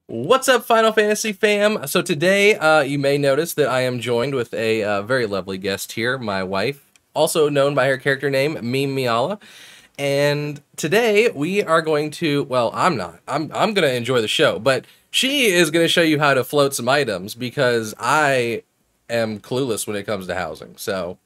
What's up, Final Fantasy fam? So today, you may notice that I am joined with a very lovely guest here, my wife, also known by her character name, Meme Miala. And today we are going to, well, I'm not. I'm going to enjoy the show, but she is going to show you how to float some items because I am clueless when it comes to housing. So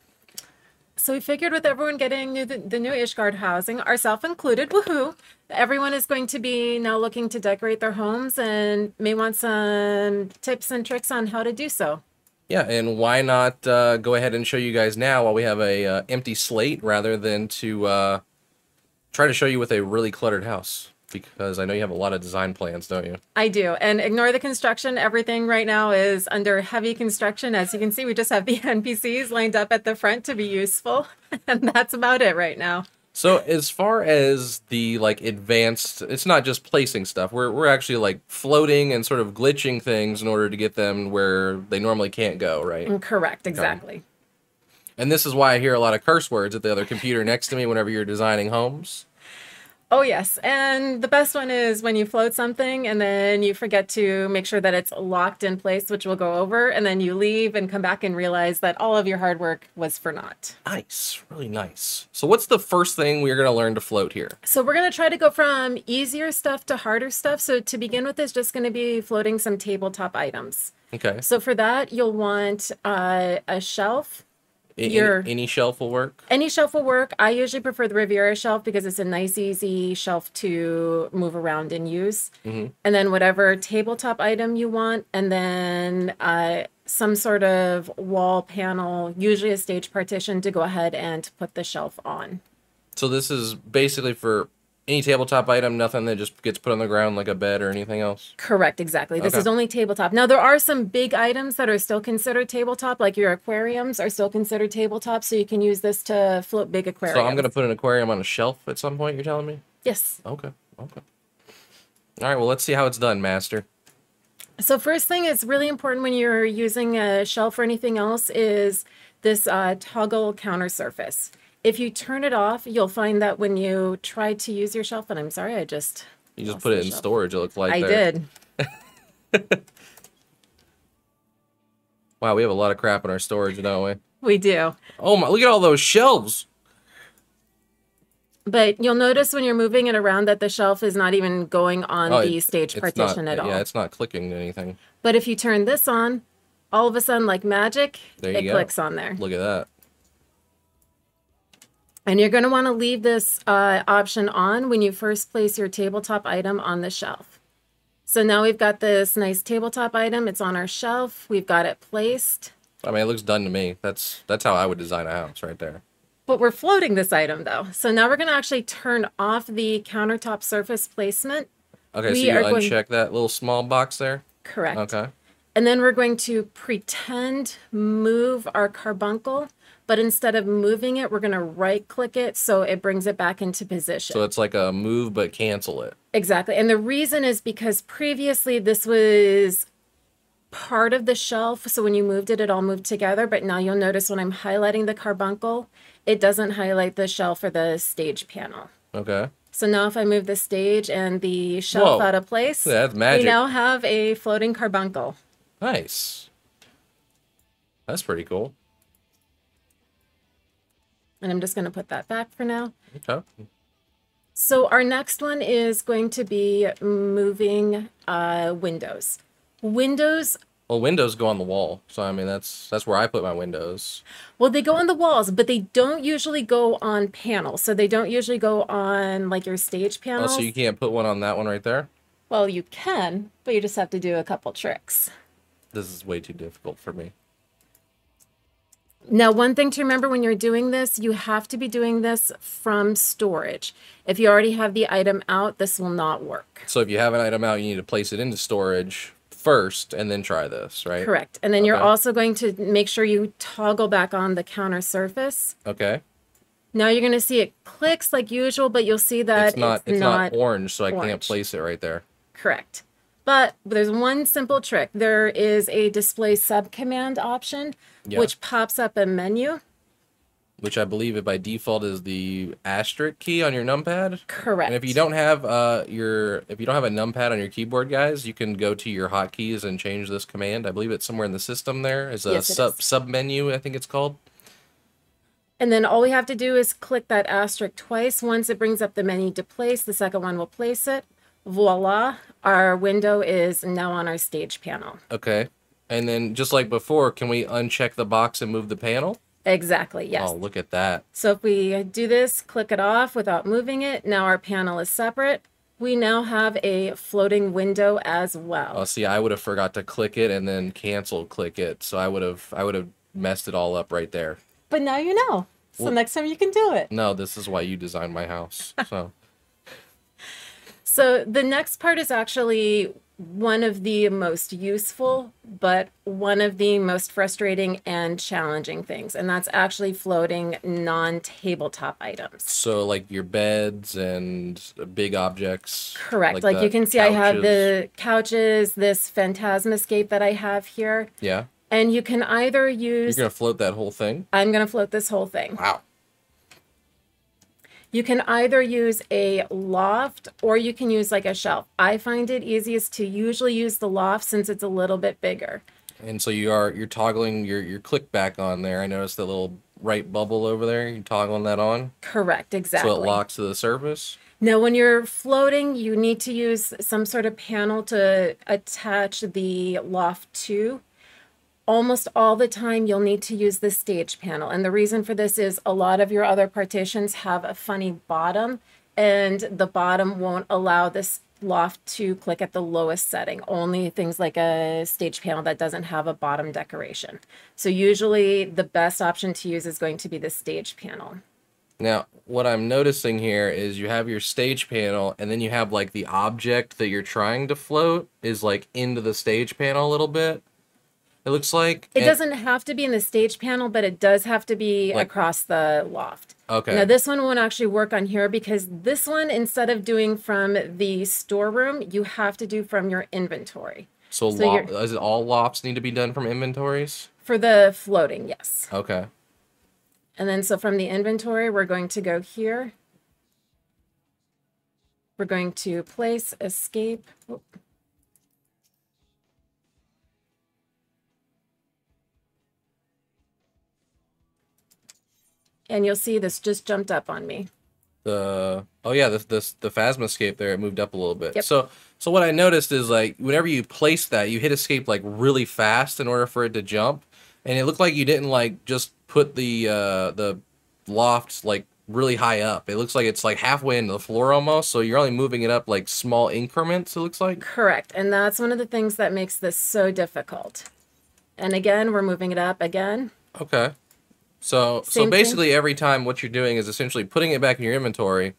we figured with everyone getting the new Ishgard housing, ourselves included, woohoo, everyone is going to be now looking to decorate their homes and may want some tips and tricks on how to do so. yeah, and why not go ahead and show you guys now while we have a empty slate rather than to try to show you with a really cluttered house, because I know you have a lot of design plans, don't you? I do. And ignore the construction. Everything right now is under heavy construction. As you can see, we just have the NPCs lined up at the front to be useful. And that's about it right now. So as far as the like advanced, it's not just placing stuff. We're actually like floating and sort of glitching things in order to get them where they normally can't go, right? Correct, exactly. And this is why I hear a lot of curse words at the other computer next to me whenever you're designing homes. Oh, yes. And the best one is when you float something and then you forget to make sure that it's locked in place, which we'll go over, and then you leave and come back and realize that all of your hard work was for naught. Nice, really nice. So what's the first thing we're going to learn to float here? So we're going to try to go from easier stuff to harder stuff. So to begin with, it's just going to be floating some tabletop items. Okay. So for that, you'll want a shelf. Any shelf will work? Any shelf will work. I usually prefer the Riviera shelf because it's a nice, easy shelf to move around and use. And then whatever tabletop item you want, and then some sort of wall panel, usually a stage partition, to go ahead and put the shelf on. So this is basically for any tabletop item, nothing that just gets put on the ground like a bed or anything else? Correct, exactly. This Okay. is only tabletop. Now, there are some big items that are still considered tabletop, like your aquariums are still considered tabletop, so you can use this to float big aquariums. So I'm going to put an aquarium on a shelf at some point, you're telling me? Yes. Okay, okay. All right, well, let's see how it's done, Master. So first thing is really important when you're using a shelf or anything else is this toggle counter surface. If you turn it off, you'll find that when you try to use your shelf, and I'm sorry, You just lost put the it in shelf. storage, it looks like I there. did. Wow, we have a lot of crap in our storage, don't we? We do. Oh my, look at all those shelves. But you'll notice when you're moving it around that the shelf is not even going on the stage it's partition not, at all. Yeah, it's not clicking anything. But if you turn this on, all of a sudden, like magic, There you it go. clicks on there. Look at that. And you're going to want to leave this option on when you first place your tabletop item on the shelf. So now we've got this nice tabletop item. It's on our shelf. We've got it placed. I mean, it looks done to me. That's how I would design a house right there. But we're floating this item, though. So now we're going to actually turn off the countertop surface placement. Okay, so We you are going- uncheck that little small box there? Correct. Okay. And then we're going to pretend move our carbuncle, but instead of moving it, we're going to right-click it so it brings it back into position. So it's like a move but cancel it. Exactly. And the reason is because previously this was part of the shelf. So when you moved it, it all moved together. But now you'll notice when I'm highlighting the carbuncle, it doesn't highlight the shelf or the stage panel. Okay. So now if I move the stage and the shelf Whoa. out of place, Yeah, that's magic. we now have a floating carbuncle. Nice. That's pretty cool. And I'm just going to put that back for now. Okay. So our next one is going to be moving windows. Windows, Well, windows go on the wall, so I mean that's where I put my windows. well, they go on the walls, but they don't usually go on panels. So they don't usually go on like your stage Oh, panels. so you can't put one on that one right there? Well, you can, but you just have to do a couple tricks. This is way too difficult for me. Now, one thing to remember when you're doing this, you have to be doing this from storage. If you already have the item out, this will not work. So if you have an item out, you need to place it into storage first and then try this, right? Correct. And then you're Okay. also going to make sure you toggle back on the counter surface. Okay. Now you're going to see it clicks like usual, but you'll see that It's not orange, so I can't orange. place it right there. Correct. But there's one simple trick. There is a display subcommand option, Yeah. which pops up a menu. which I believe by default is the asterisk key on your numpad. Correct. And if you don't have a numpad on your keyboard, guys, you can go to your hotkeys and change this command. I believe it's somewhere in the system. There is a Yes, it is. sub menu, I think it's called. And then all we have to do is click that asterisk twice. Once it brings up the menu to place, the second one will place it. Voila, our window is now on our stage panel. Okay. And then just like before, can we uncheck the box and move the panel? Exactly, yes. Oh, look at that. So if we do this, click it off without moving it, now our panel is separate. We now have a floating window as well. Oh, see, I would have forgot to click it and then click it. So I would have messed it all up right there. But now you know. So Well, next time you can do it. No, this is why you designed my house. So the next part is actually one of the most useful, but one of the most frustrating and challenging things. And that's actually floating non-tabletop items. So like your beds and big objects. Correct. Like you can see I have the couches, this phantasmascape that I have here. Yeah. And you can either use... You're going to float that whole thing? I'm going to float this whole thing. Wow. You can either use a loft or you can use like a shelf. I find it easiest to usually use the loft since it's a little bit bigger. And so you're toggling your click back on there. I noticed that little right bubble over there. You're toggling that on? Correct, exactly. So it locks to the surface? Now, when you're floating, you need to use some sort of panel to attach the loft to. Almost all the time, you'll need to use the stage panel. And the reason for this is a lot of your other partitions have a funny bottom, and the bottom won't allow this loft to click at the lowest setting. Only things like a stage panel that doesn't have a bottom decoration. So usually the best option to use is going to be the stage panel. Now, what I'm noticing here is you have your stage panel, and then you have like the object that you're trying to float is like into the stage panel a little bit. It looks like it doesn't have to be in the stage panel, but it does have to be like, across the loft. Okay. Now this one won't actually work on here because this one, instead of doing from the storeroom, you have to do from your inventory. So is it all lofts need to be done from inventories? For the floating, yes. Okay. And then so from the inventory, we're going to go here. We're going to place, escape. Oh. And you'll see this just jumped up on me. The Phasmascape there, it moved up a little bit. Yep. So what I noticed is like whenever you place that, you hit escape like really fast in order for it to jump, and it looked like you didn't like just put the loft like really high up. It looks like it's like halfway into the floor almost, so you're only moving it up like small increments, it looks like. Correct, and that's one of the things that makes this so difficult. And again, we're moving it up again. Okay. So basically every time what you're doing is essentially putting it back in your inventory,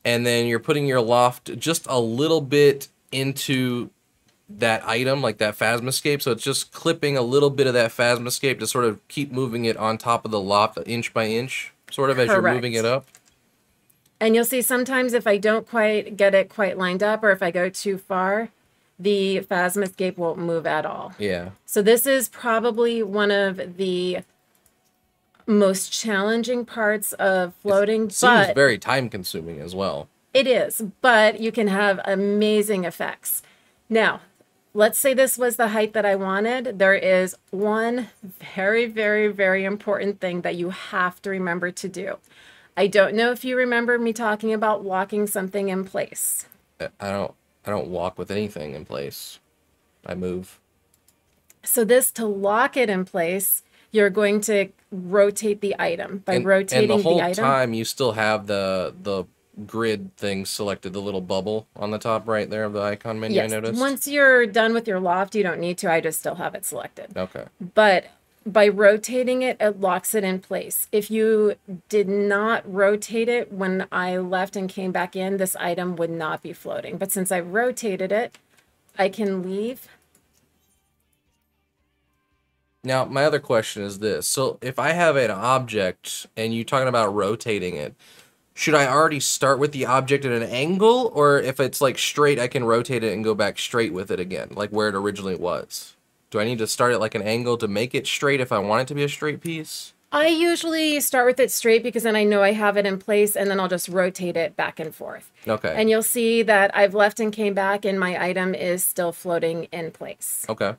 and then you're putting your loft just a little bit into that item, like that Phasmascape. So it's just clipping a little bit of that Phasmascape to sort of keep moving it on top of the loft inch by inch, sort of as you're moving it up. And you'll see sometimes if I don't quite get it quite lined up or if I go too far, the Phasmascape won't move at all. Yeah. So this is probably one of the most challenging parts of floating. It seems very time consuming as well. It is, but you can have amazing effects. Now, let's say this was the height that I wanted. There is one very, very, very important thing that you have to remember to do. I don't know if you remember me talking about locking something in place. I don't walk with anything in place. I move. So this, to lock it in place, you're going to rotate the item. By rotating the item. And the whole time you still have the grid thing selected, the little bubble on the top right there of the icon menu, yes. I noticed. Once you're done with your loft, you don't need to. I just still have it selected. Okay. But by rotating it, it locks it in place. If you did not rotate it when I left and came back in, this item would not be floating. But since I rotated it, I can leave. Now, my other question is this. So if I have an object and you're talking about rotating it, should I already start with the object at an angle? Or if it's like straight, I can rotate it and go back straight with it again, like where it originally was? Do I need to start at like an angle to make it straight if I want it to be a straight piece? I usually start with it straight because then I know I have it in place, and then I'll just rotate it back and forth. Okay. And you'll see that I've left and came back and my item is still floating in place. Okay.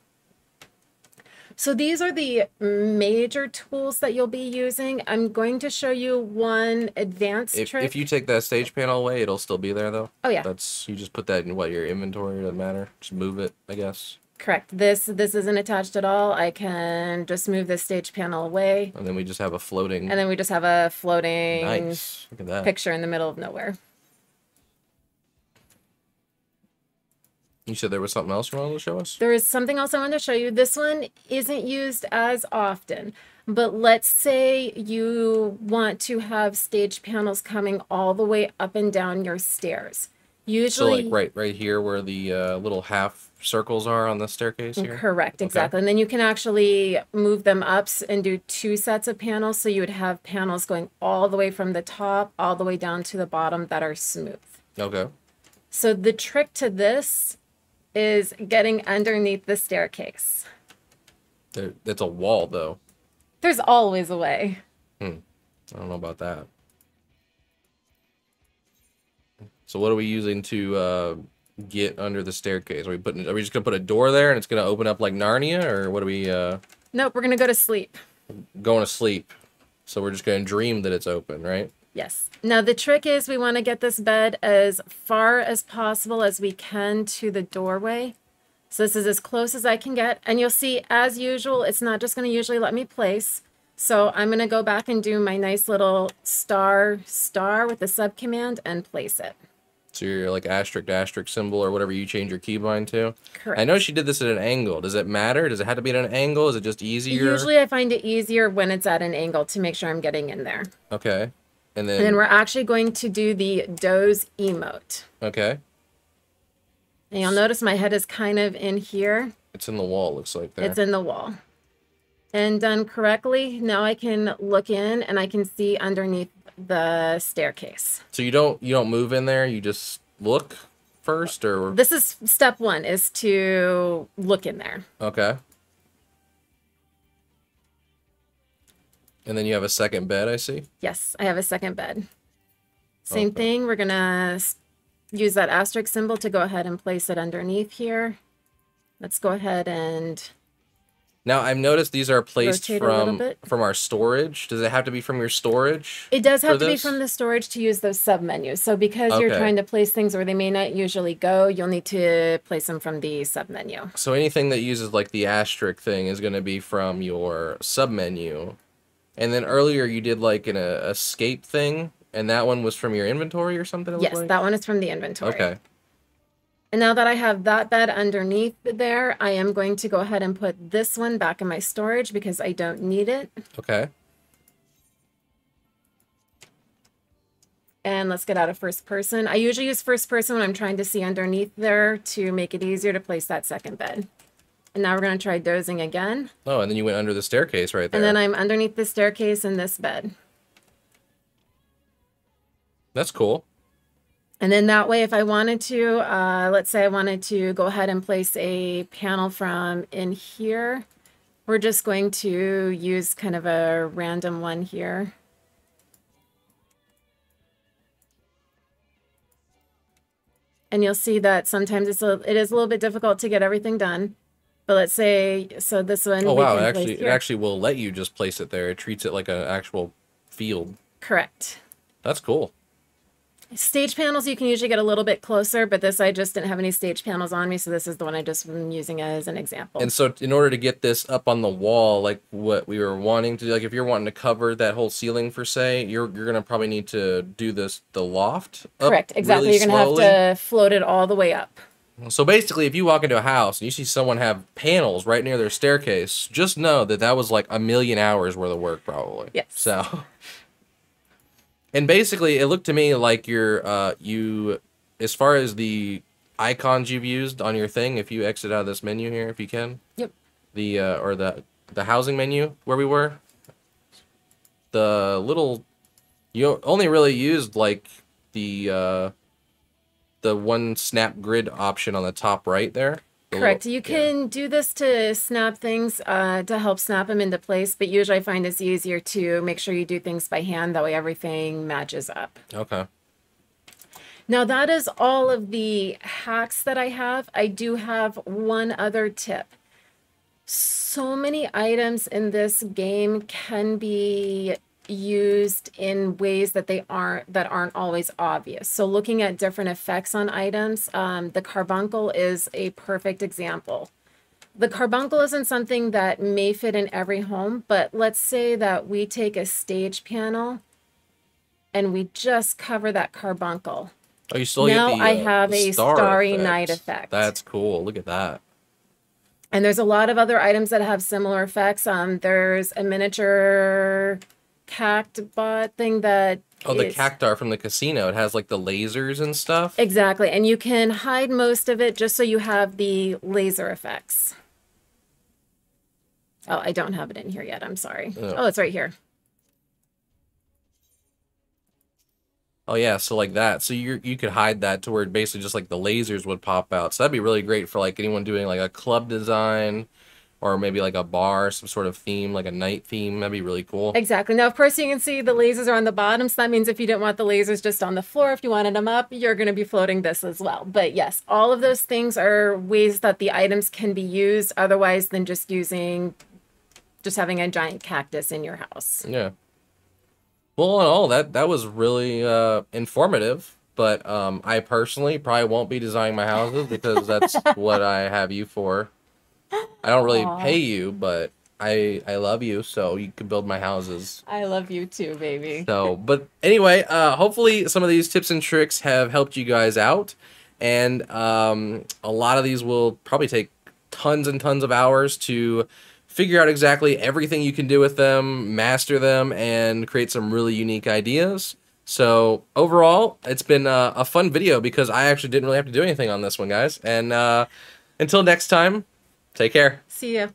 So these are the major tools that you'll be using. I'm going to show you one advanced trick. If you take that stage panel away, it'll still be there though. Oh yeah. You just put that in your inventory, doesn't matter. Just move it, I guess. Correct. This isn't attached at all. I can just move this stage panel away. And then we just have a floating. And then we just have a floating Nice. Look at that. picture in the middle of nowhere. You said there was something else you wanted to show us? There is something else I wanted to show you. This one isn't used as often, but let's say you want to have stage panels coming all the way up and down your stairs. Usually, so like right here where the little half circles are on the staircase here? Correct, exactly. Okay. And then you can actually move them up and do 2 sets of panels. So you would have panels going all the way from the top, all the way down to the bottom that are smooth. Okay. So the trick to this is getting underneath the staircase. It's a wall though. There's always a way. I don't know about that. So what are we using to get under the staircase? Are we just gonna put a door there and it's gonna open up like Narnia, or what are we Nope, we're gonna go to sleep. going to sleep? So we're just gonna dream that it's open, right? Yes. Now the trick is we want to get this bed as far as possible as we can to the doorway. So this is as close as I can get. And you'll see, as usual, it's not just going to usually let me place. So I'm going to go back and do my nice little star with the sub command and place it. So you're like asterisk symbol or whatever you change your keybind to. Correct. I know she did this at an angle. Does it matter? Does it have to be at an angle? Is it just easier? Usually I find it easier when it's at an angle to make sure I'm getting in there. Okay. And And then we're actually going to do the doze emote. Okay. And you'll notice my head is kind of in here. It's in the wall, looks like there. It's in the wall. And done correctly, now I can look in and I can see underneath the staircase. So you don't move in there, you just look first, or This is step 1, is to look in there. okay. And then you have a second bed, I see. Yes, I have a second bed. Same Okay. thing, we're gonna use that asterisk symbol to go ahead and place it underneath here. Let's go ahead and Now I've noticed these are placed rotate a little bit. from our storage. Does it have to be from your storage? It does have for to be this? from the storage to use those sub menus. So because you're Okay. trying to place things where they may not usually go, you'll need to place them from the sub menu. So anything that uses like the asterisk thing is going to be from your sub menu. And then earlier you did like an escape thing, and that one was from your inventory or something? It looked Yes, like? that one is from the inventory. Okay. And now that I have that bed underneath there, I am going to go ahead and put this one back in my storage because I don't need it. Okay. And let's get out of first person. I usually use first person when I'm trying to see underneath there to make it easier to place that second bed. And now we're going to try dozing again. Oh, and then you went under the staircase right there. And then I'm underneath the staircase in this bed. That's cool. And then that way, if I wanted to, let's say I wanted to go ahead and place a panel from in here, we're just going to use kind of a random one here. And you'll see that sometimes it is a little bit difficult to get everything done. But let's say, so this one. Oh we wow, can place it here. actually will let you just place it there. It treats it like an actual field. Correct. That's cool. Stage panels, you can usually get a little bit closer, but this I just didn't have any stage panels on me, so this is the one I just been using as an example. And so in order to get this up on the wall, like what we were wanting to do, like if you're wanting to cover that whole ceiling for say, you're gonna probably need to do the loft up Correct, exactly. really You're gonna slowly. have to float it all the way up. So basically, if you walk into a house and you see someone have panels right near their staircase, just know that that was like 1,000,000 hours worth of work, probably. Yes. So, and basically, it looked to me like as far as the icons you've used on your thing, if you exit out of this menu here, if you can. Yep. The housing menu where we were. You only really used like the one snap grid option on the top right there. Correct. You can do this to snap things, to help snap them into place, but usually I find it's easier to make sure you do things by hand. That way everything matches up. Okay. Now that is all of the hacks that I have. I do have one other tip. So many items in this game can be used in ways that aren't always obvious. So looking at different effects on items, the carbuncle is a perfect example. The carbuncle isn't something that may fit in every home, but let's say that we take a stage panel and we just cover that carbuncle. Oh, you still now get the I have a starry effect. night effect. That's cool. Look at that. And there's a lot of other items that have similar effects. There's a miniature cactbot thing that the cactar from the casino. It has like the lasers and stuff. Exactly. And you can hide most of it just so you have the laser effects. Oh, I don't have it in here yet. I'm sorry. Oh, it's right here. Oh yeah, so like that. So you could hide that to where basically just like the lasers would pop out. So that'd be really great for like anyone doing like a club design or maybe like a bar, some sort of theme, like a night theme. That'd be really cool. Exactly. Now, of course, you can see the lasers are on the bottom. So that means if you don't want the lasers just on the floor, if you wanted them up, you're going to be floating this as well. But yes, all of those things are ways that the items can be used otherwise than just having a giant cactus in your house. Yeah. Well, all in all, that was really informative, but I personally probably won't be designing my houses because that's what I have you for. I don't really pay you, but I love you, so you can build my houses. I love you too, baby. So, but anyway, hopefully some of these tips and tricks have helped you guys out, and a lot of these will probably take tons and tons of hours to figure out exactly everything you can do with them, master them, and create some really unique ideas. So overall, it's been a fun video because I actually didn't really have to do anything on this one, guys. And until next time, take care. See ya.